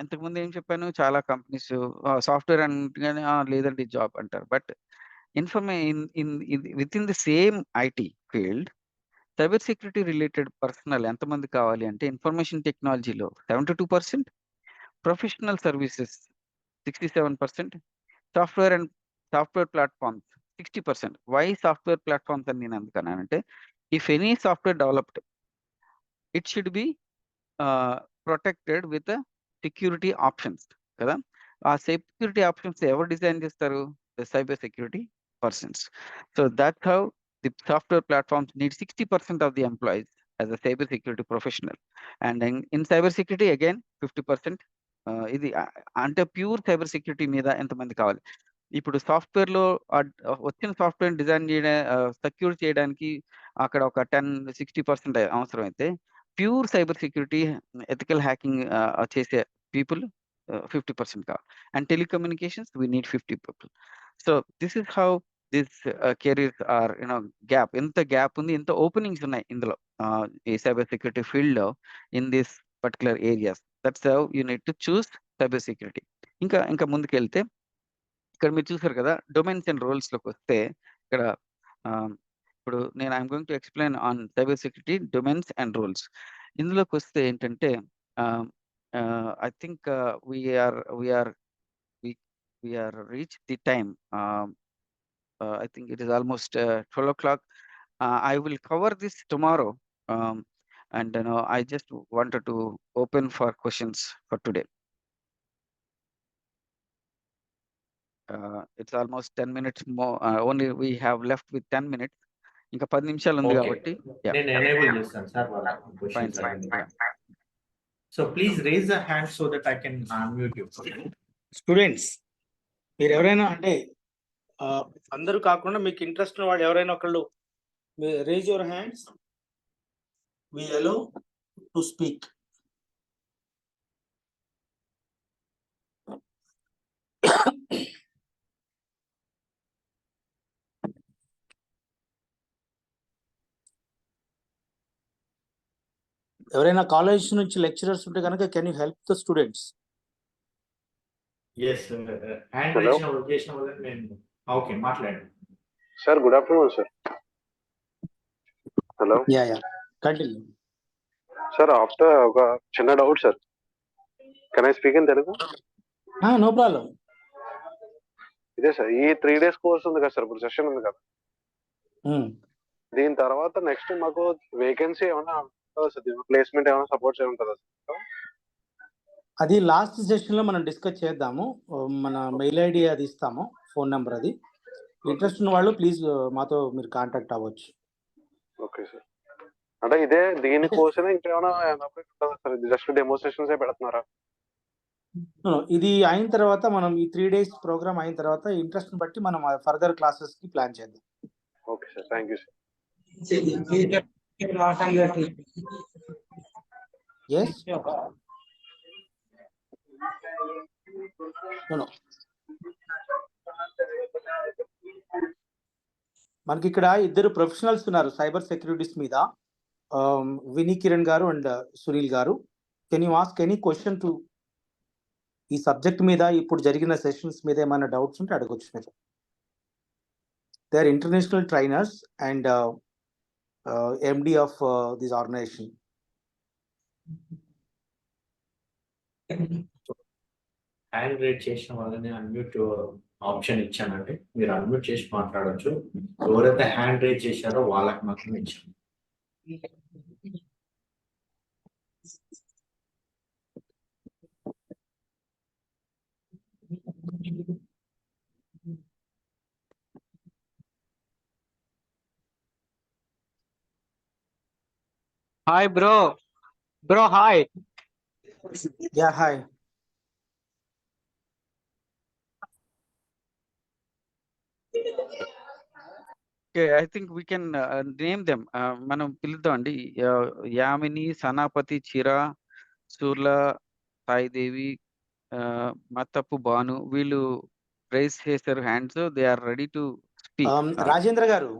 ఇంతకుముందు ఏం చెప్పాను, చాలా కంపెనీస్ సాఫ్ట్వేర్ అంటే లేదండి జాబ్ అంటారు. But with in the same IT field cyber security related personnel ఎంతమంది కావాలి అంటే, ఇన్ఫర్మేషన్ టెక్నాలజీలో 72%, professional services 67%, software platforms 60%. Why software platforms అని నేను అందుకన్నానంటే, if any software developed it should be protected with security options కదా. ఆ సెక్యూరిటీ ఆప్షన్స్ ఎవరు డిజైన్ చేస్తారు? The cyber security persons. So that's how the software platforms need 60% of the employees as a cyber security professional. And in cyber security again 50%. ఇది అంటే pure cyber security మీద ఎంతమంది కావాలి? ఇప్పుడు సాఫ్ట్వేర్ లో వచ్చిన సాఫ్ట్వేర్ డిజైన్ చేయడం, సెక్యూర్ చేయడానికి అక్కడ ఒక 10-60% అవసరం అయితే, pure cyber security ethical hacking చేసే పీపుల్ 50% కావాలి. And telecommunications we need 50 people. So this is how this careers are gap. ఎంత గ్యాప్ ఉంది, ఎంత ఓపెనింగ్స్ ఉన్నాయి ఇందులో ఈ సైబర్ సెక్యూరిటీ ఫీల్డ్ లో in this particular areas. That's how you need to choose cyber security. ఇంకా ముందుకెళ్తే ఇక్కడ మీరు చూసారు కదా, డొమైన్స్ అండ్ రోల్స్ లోకి వస్తే ఇక్కడ ఇప్పుడు నేను I'm going to explain on cyber security domains and roles. ఇందులోకి వస్తే ఏంటంటే, I think we are reach the time. I think it is almost 12 o'clock. I will cover this tomorrow. And I just wanted to open for questions for today. It's almost 10 minutes more. Only we have left with 10 minutes. ఇంకా 10 నిమిషాలు ఉంది కాబట్టి. నేను enable చేస్తాను sir వాళ్ళ Fine, questions. fine. So please raise the hand so that I can unmute you. Students, మీరు ఎవరైనా అంటే అందరూ కాకుండా మీకు ఇంట్రెస్ట్ ఉన్న వాళ్ళు ఎవరైనా ఒకళ్ళు raise your hands, we allow to speak. ఎవరైనా కాలేజ్ నుంచి లెక్చరర్స్ ఉంటే కనుక can you help the students? Yes, hand raise చేసిన వాళ్ళని నేను ఓకే మాట్లాడండి. Sir good afternoon sir. Hello. Yeah continue sir, after ఒక చిన్న doubt sir. Can I speak in Telugu? No problem. ఇదే సార్, ఈ 3 days కోర్స్ ఉంది కదా సార్, ఇప్పుడు సెషన్ ఉంది కదా, దీని తర్వాత నెక్స్ట్ మాకు వేకెన్సీ ఏమైనా ఉంటుందా సార్? ప్లేస్మెంట్ ఏమైనా సపోర్ట్ ఉంటుందా సార్? అది లాస్ట్ సెషన్ లో మనం డిస్కస్ చేద్దాము. మన మెయిల్ ఐడి అది ఇస్తాము, ఫోన్ నెంబర్. అది ఇంట్రెస్ట్ ఉన్న వాళ్ళు ప్లీజ్ మాతో మీరు కాంటాక్ట్ అవ్వచ్చు. Okay sir. అంటే ఇదే దీనికోసమే ఇంకేమైనా ఉంటుందా సార్? జస్ట్ డెమోన్స్ట్రేషన్స్ పెడుతున్నారా? ఇది అయిన తర్వాత మనం ఈ 3 days ప్రోగ్రామ్ అయిన తర్వాత ఇంట్రెస్ట్ బట్టి మనం ఫర్దర్ క్లాసెస్ కి ప్లాన్ చేద్దాం. Okay sir, thank you sir. Yes, మనకి ఇక్కడ ఇద్దరు ప్రొఫెషనల్స్ ఉన్నారు సైబర్ సెక్యూరిటీస్ మీద, వినీ కిరణ్ గారు అండ్ సునీల్ గారు. Can you ask any question to ఈ సబ్జెక్ట్ మీద, ఇప్పుడు జరిగిన సెషన్స్ మీద ఏమైనా డౌట్స్ ఉంటే అడగొచ్చు మీరు. They are international trainers and MD of this organization. Hand raise చేసిన వాళ్ళని అన్మ్యూట్ ఆప్షన్ ఇచ్చానండి, మీరు అన్మ్యూట్ చేసి మాట్లాడొచ్చు. ఎవరైతే హ్యాండ్ రేట్ చేశారో వాళ్ళకి మాత్రం ఇచ్చాను. Hi, bro. Bro, hi. Yeah hi. Okay, I think we can name them. మనం పిలుద్దాం అండి. యామిని, సనాపతి, చిరా, సూర్ల, సాయిదేవి, మత్తపు భాను, వీళ్ళు రైస్ చేశారు hands. They are ready to speak. Rajendra garu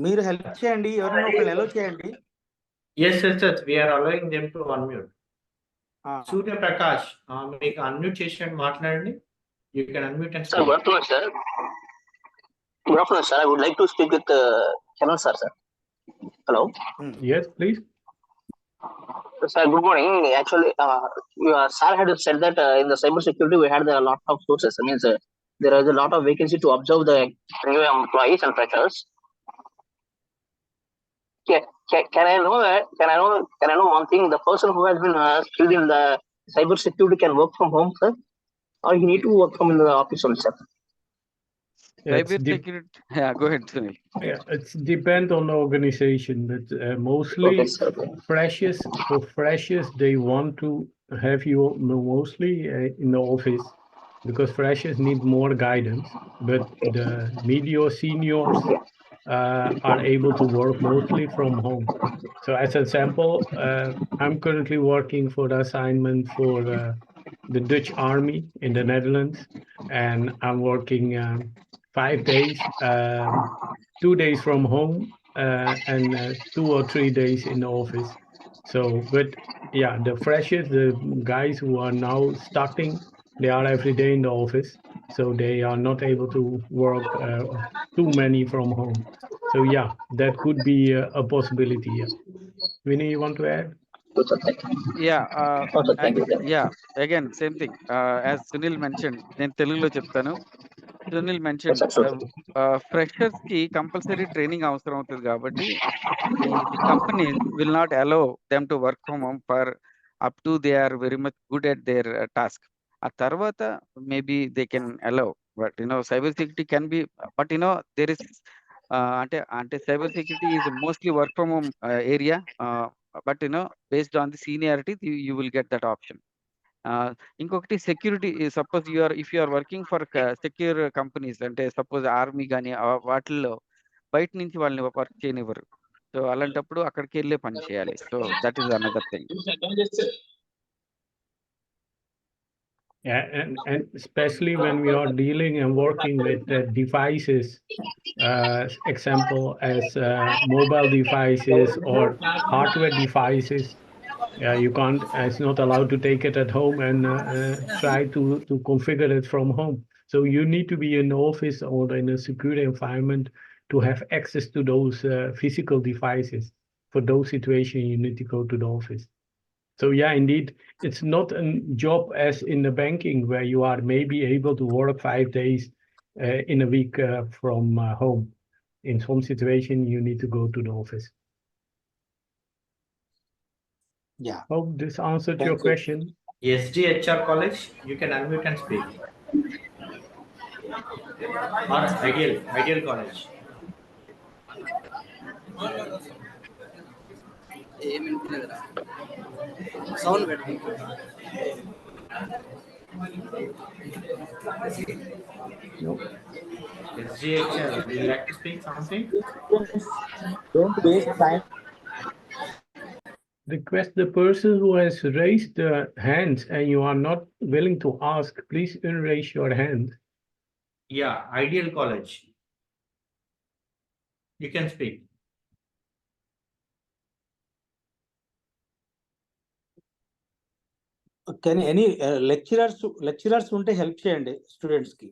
మీరు హెల్ప్ చేయండి, ఎవరైనా ఒకళ్ళు ఎలో చేయండి. Yes, we are allowing them to unmute. Surya Prakash, మీకు అన్మ్యూట్ చేసి మాట్లాడండి. You can unmute and Sir, good afternoon, sir. Good afternoon, sir. I would like to speak with Chanan sir, sir. Hello. Yes, please. Sir, good morning. Actually, sir had said that in the cyber security we had a lot of sources. I mean, there is a lot of vacancy to observe the new employees and freshers. Can I know that? Can I know one thing? The person who has been skilled in the cyber security can work from home, sir, or he need to work from in the office only, sir? Cyber security. Yeah, go ahead, Sunil. Yeah, it's depend on the organization, but mostly Okay, sir. freshers, they want to have you mostly in the office because freshers need more guidance, but the media seniors are able to work mostly from home. So as an example, I'm currently working for the assignment for the Dutch Army in the Netherlands, and I'm working 5 days, 2 days from home, and 2 or 3 days in the office. So, but yeah, the freshers, the guys who are now starting, they are every day in the office, so they are not able to work too many from home. So yeah, that could be a possibility. Yeah. Vinny, you want to add? Good, sir. Thank you. Yeah, Okay, thank you, sir. yeah, again, same thing. As Sunil mentioned, నేను తెలుగులో చెప్తాను. Sunil mention, Yes, sir. Freshers కి compulsory training అవసరం అవుతుంది కాబట్టి the company will not allow them to work from home for up to they are very much good at their task. ఆ తర్వాత maybe they can allow, but cyber security can be, but there is అంటే cyber security is mostly work from home area, but based on the seniority you will get that option. ఇంకొకటి security, suppose if you are working for secure companies, అంటే suppose army కానీ వాటిల్లో బయట నుంచి వాళ్ళని work చేయనివ్వరు. So అలాంటప్పుడు అక్కడికి వెళ్ళే పని చేయాలి. So that is another thing. Yeah, and especially when we are dealing and working with devices, example as mobile devices or hardware devices. Yeah, you can't. It's not allowed to take it at home and try to configure it from home. So you need to be in the office or in a secure environment to have access to those physical devices. For those situations, you need to go to the office. So yeah, indeed, it's not a job as in the banking where you are maybe able to work 5 days in a week from home. In some situation, you need to go to the office. Yeah. Hope this answered Thank your you. question. SDHR College, you can unmute and speak. Or Ideal College. Sound better. No. SDHR, would you like to speak something? Don't waste time. Request the person who has raised the hands and you are not willing to ask, please unraise your hand. Yeah, Ideal College. You can speak. కానీ any lecturers ఉంటే help చేయండి students కి.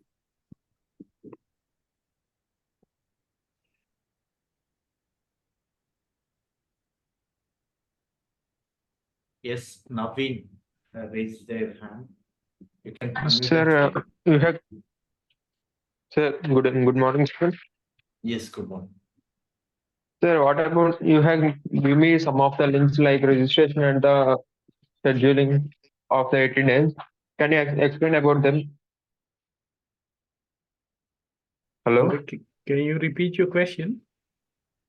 Yes, Naveen raised their hand. You can unmute Sir, and speak. you have, sir, good morning, sir. Yes, good morning. Sir, what about you have give me some of the links like registration and the scheduling of the attendance. Can you explain about them? Hello, Can you repeat your question?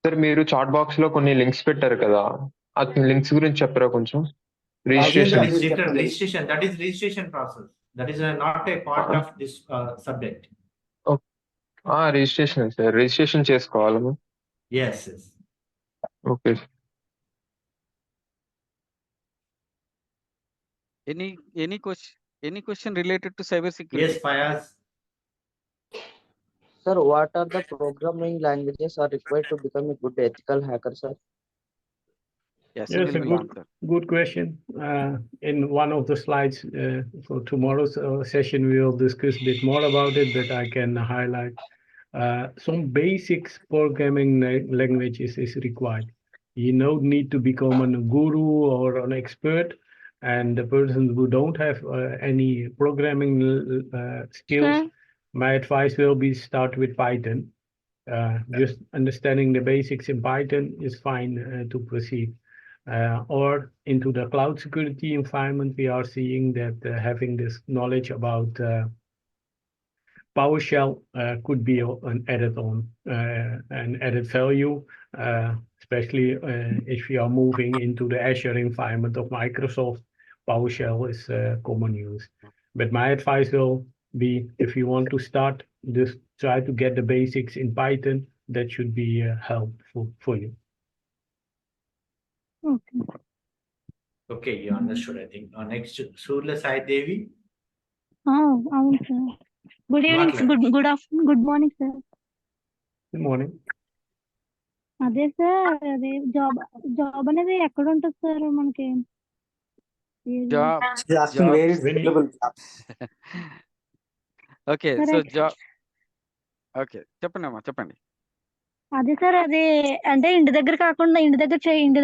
sir, మీరు chat box లో కొన్ని links పెట్టారు కదా, ఆ links గురించి చెప్పరా కొంచెం? Rajendra, That is please different చెప్పండి. registration. That is registration process. That is not a part of this subject. Registration sir, registration చేసుకోవాలి. Yes, yes. Okay. Any question related to cyber security? Yes, Fayaz. Sir, what are the programming languages are required to become a good ethical hacker, sir? Yes, Yes, Sunil a will answer. good question. In one of the slides for tomorrow's session, we will discuss a bit more about it, but I can highlight some basics programming languages is required. You don't need to become a guru or an expert, and the persons who don't have any programming skills, my advice will be start with Python. Just understanding the basics in Python is fine to proceed. Or into the cloud security environment, we are seeing that having this knowledge about PowerShell could be an added value, especially if we are moving into the Azure environment of Microsoft. PowerShell is common use. But my advice will be, if you want to start, just try to get the basics in Python. That should be helpful for you. Okay. Okay, you understood, I think. Next, Surla Sai Devi. అవును sir. Good evening, good afternoon, good morning sir. Good morning. అదే sir, అదే job అనేది ఎక్కడ ఉంటుంది sir మనకి? Job. She's asking where is available jobs. Okay, Sir, so job. Okay, చెప్పండి. అదే sir, అది అంటే ఇంటి దగ్గర కాకుండా ఇంటి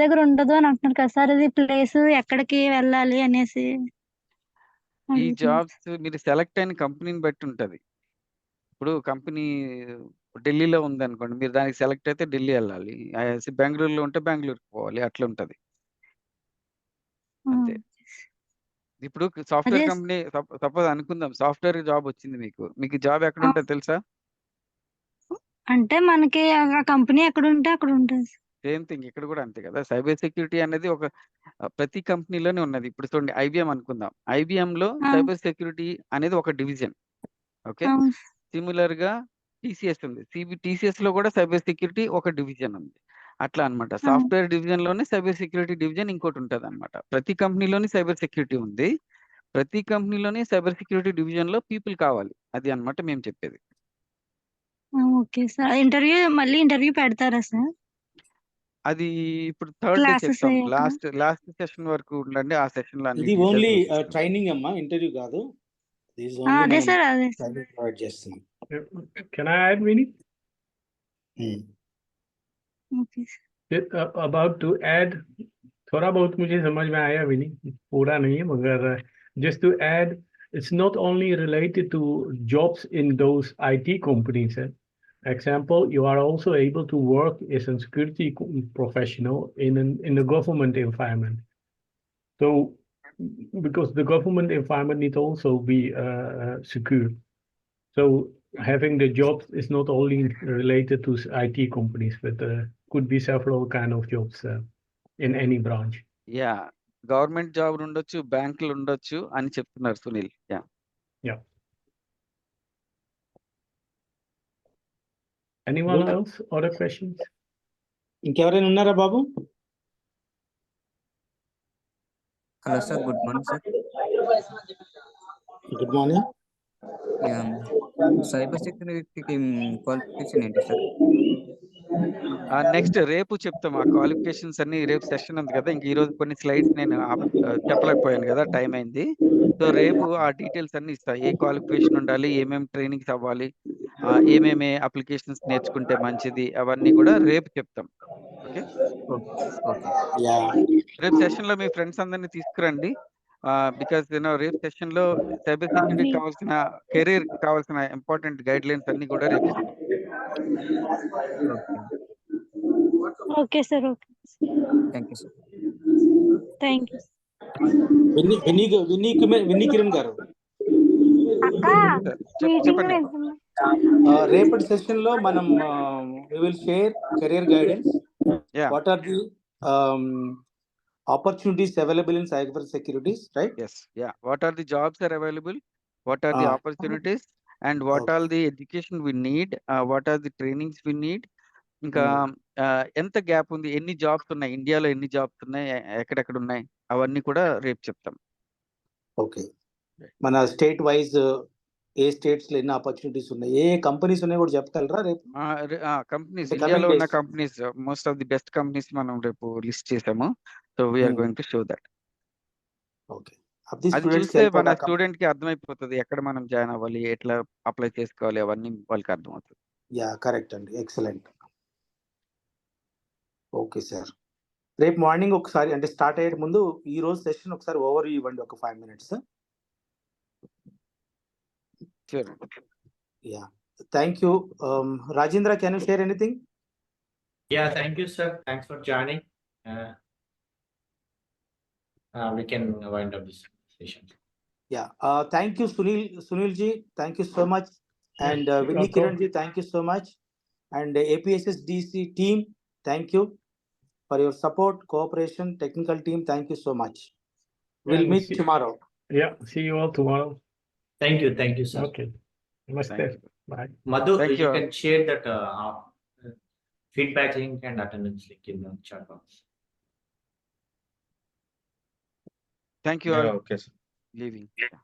దగ్గర ఉండదు అని అంటున్నారు కదా సార్. అది ప్లేస్ ఎక్కడికి వెళ్ళాలి అనేసి. ఈ జాబ్స్ మీరు సెలెక్ట్ అయిన కంపెనీని బట్టి ఉంటది. ఇప్పుడు కంపెనీ ఢిల్లీలో ఉంది అనుకోండి, మీరు దానికి సెలెక్ట్ అయితే ఢిల్లీ వెళ్ళాలి. బెంగళూరులో ఉంటే బెంగళూరుకి పోవాలి, అట్లా ఉంటది. అంతే. ఇప్పుడు సాఫ్ట్వేర్ కంపెనీ సపోజ్ అనుకుందాం, సాఫ్ట్వేర్ జాబ్ వచ్చింది మీకు జాబ్ ఎక్కడ ఉంటుంది తెలుసా? అంటే మనకి ఆ కంపెనీ ఎక్కడ ఉంటే అక్కడ ఉంటుంది. సేమ్ థింగ్ ఇక్కడ కూడా అంతే కదా. సైబర్ సెక్యూరిటీ అనేది ఒక ప్రతి కంపెనీలోనే ఉన్నది. ఇప్పుడు చూడండి, ఐబిఎం అనుకుందాం. ఐబిఎం లో సైబర్ సెక్యూరిటీ అనేది ఒక డివిజన్. ఓకే, సిమిలర్ గా టీసీఎస్ ఉంది. టీసీఎస్ లో కూడా సైబర్ సెక్యూరిటీ ఒక డివిజన్ ఉంది. అట్లా అన్నమాట. సాఫ్ట్వేర్ డివిజన్ లోనే సైబర్ సెక్యూరిటీ డివిజన్ ఇంకోటి ఉంటది అన్నమాట. ప్రతి కంపెనీలోని సైబర్ సెక్యూరిటీ ఉంది. ప్రతి కంపెనీలోని సైబర్ సెక్యూరిటీ డివిజన్ లో పీపుల్ కావాలి. అది అన్నమాట మేము చెప్పేది. Okay sir. మళ్ళీ ఇంటర్వ్యూ పెడతారా సార్? అది ఇప్పుడు థర్డ్ డే Classes చెప్తాం. అయ్యాక? లాస్ట్ సెషన్ వరకు ఉండండి. ఆ సెషన్ లో అన్ని ఇది details ఓన్లీ చూపిస్తాం. ట్రైనింగ్ అమ్మా, ఇంటర్వ్యూ కాదు. అదే సార్, అదే. ప్రొవైడ్ చేస్తున్నాం. Can I add, Vinny? Okay sir. About to add, थोड़ा बहुत मुझे समझ में आया भी नहीं, पूरा नहीं है, मगर just to add, it's not only related to jobs in those IT companies. Example, you are also able to work as a security professional in the government environment. So, because the government environment needs also be secure. So having the jobs is not only related to IT companies, but could be several kind of jobs in any branch. Yeah, government job ఉండొచ్చు, బ్యాంకులు ఉండొచ్చు అని చెప్తున్నారు Sunil. Yeah. Yeah. Anyone else? Other questions? ఇంకెవరైనా ఉన్నారా బాబు? Hello sir, good morning sir. Good morning. Cyber సెక్యూరిటీకి qualification ఏంటి సార్? నెక్స్ట్ రేపు చెప్తాం ఆ క్వాలిఫికేషన్స్ అన్ని. రేపు సెషన్ ఉంది కదా, ఇంక ఈ రోజు కొన్ని స్లైడ్స్ నేను చెప్పలేకపోయాను కదా, టైం అయింది. సో రేపు ఆ డీటెయిల్స్ అన్ని ఇస్తా. ఏ క్వాలిఫికేషన్ ఉండాలి, ఏమేమి ట్రైనింగ్స్ అవ్వాలి, ఏమేమి అప్లికేషన్స్ నేర్చుకుంటే మంచిది, అవన్నీ కూడా రేపు చెప్తాం. Okay, okay. Yeah. రేపు సెషన్ లో మీ ఫ్రెండ్స్ అందరినీ తీసుకురండి. బికాస్ రేపు సెషన్ లో సైబర్ సెక్యూరిటీ కావాల్సిన, కెరీర్ కావాల్సిన ఇంపార్టెంట్ గైడ్ లైన్స్ అన్ని కూడా రేపు ఇస్తాం. Okay. Okay sir. Okay, thank you sir. Thank you. Vinni Kiran గారు, అక్క మీటింగ్ చెప్పండి. వెళ్తున్నా. రేపటి సెషన్ లో మనం we will share career guidance. Yeah. What are the opportunities available in cyber securities, right? Yes, yeah. What are the jobs are available? What are the opportunities? And what Okay. are the education we need? What are the trainings we need? ఇంకా ఎంత gap ఉంది, ఎన్ని jobs ఉన్నాయి, ఇండియాలో ఎన్ని jobs ఉన్నాయి, ఎక్కడెక్కడ ఉన్నాయి, అవన్నీ కూడా రేపు చెప్తాం. ఓకే, మన స్టేట్ వైజ్ ఏ స్టేట్స్ లో ఎన్ని ఆపర్చునిటీస్ ఉన్నాయి, ఏ కంపెనీస్ ఉన్నాయి కూడా చెప్పగలరా రేపు? కంపెనీస్, అంటే ఇండియాలో coming ఉన్న days. Companies, most of the best companies మనం రేపు లిస్ట్ చేసాము. So we are going to show that. Okay, అది చూస్తే మన స్టూడెంట్ కి అర్థమైపోతుంది ఎక్కడ మనం జాయిన్ అవ్వాలి, ఎట్లా అప్లై చేసుకోవాలి, అవన్నీ వాళ్ళకి అర్థమవుతుంది. యా, కరెక్ట్ అండి, ఎక్సలెంట్. ఓకే సార్, రేపు మార్నింగ్ ఒకసారి అంటే స్టార్ట్ అయ్యే ముందు ఈ రోజు సెషన్ ఒకసారి ఓవర్ ఇవ్వండి, ఒక 5 minutes. Sure. Yeah, thank you. Rajendra, can you share anything? Yeah, thank you, sir. Thanks for joining. We can wind up this session. Yeah, thank you, Sunil ji, thank you so much. And Vinny Kiran ji, thank you so much. And APSSDC team, thank you for your support, cooperation, technical team, thank you so much. We'll meet tomorrow. Yeah, see you all tomorrow. Thank you, sir. Okay. Namaste. Thank you. Bye. Madhu, Thank you you. can share that feedback link and attendance link in the chat box. Thank you all. Okay, sir. Leaving. Yeah.